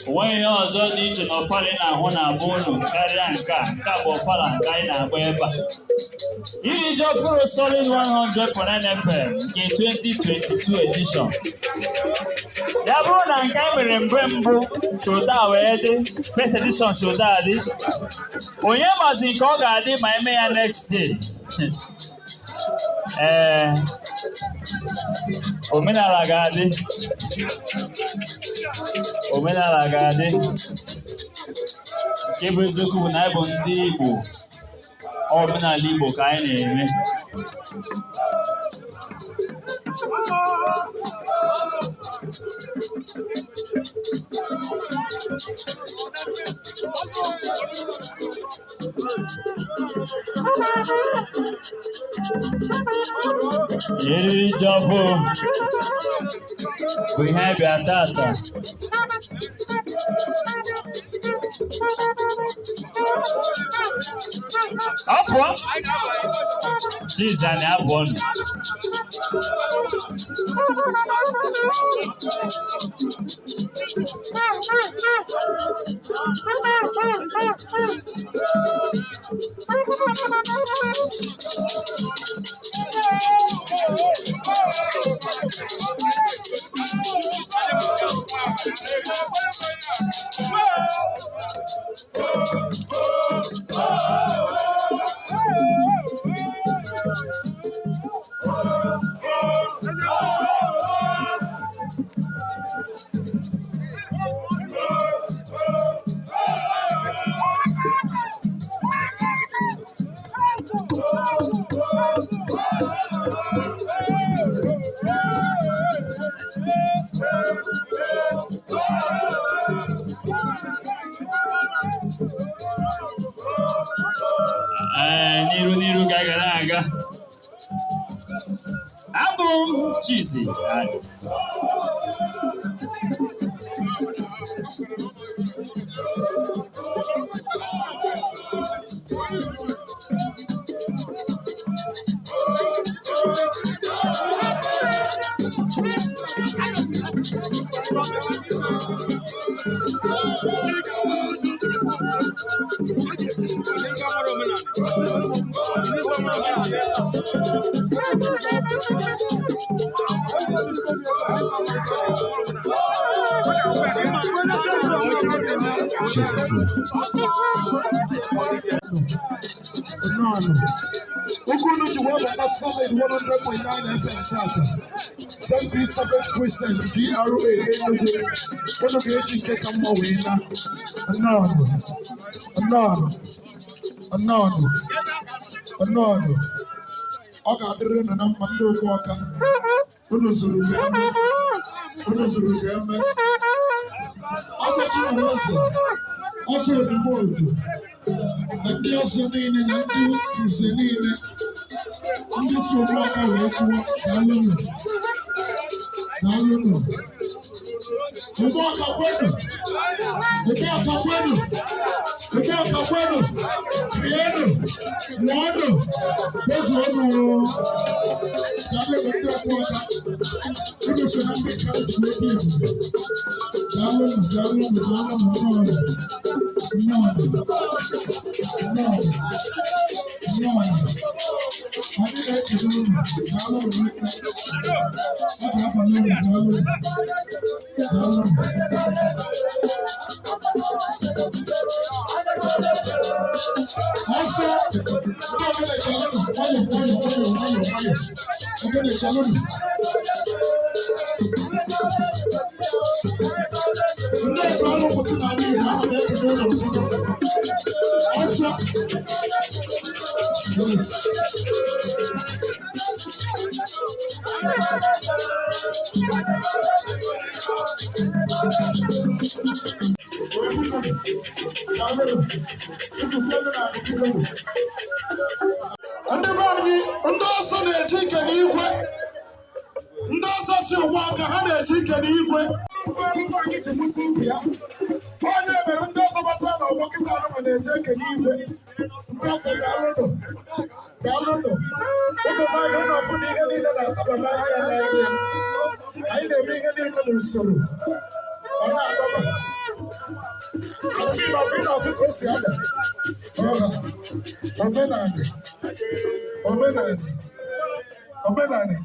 When you are so need to know falling and one and bone, carry and cap or fall and kind and whatever. You just for a solid 100.9 FM in 2022 edition. Yabon and Cameron Brembo, show that way, first edition show that. Onyema's in Kogadi, my mayor next day. Omenalagadi. Kebezoku na ibo ndị Igbo. Omenala Igbo ka anyị na-eme. Eriri jọfụ bụ ihe bịa tata. Apụọ? Jizani apụọ nụ. Niru gagaraga. Abum cheesy. We're to work at a solid 100.9 FM Tata. 10B Savage Crescent, GRA, one of the agent take a mowina. Another. I got the run and I'm under walker. Also the world. And they also need an empty is a need. I'm just so walk away to Omenani.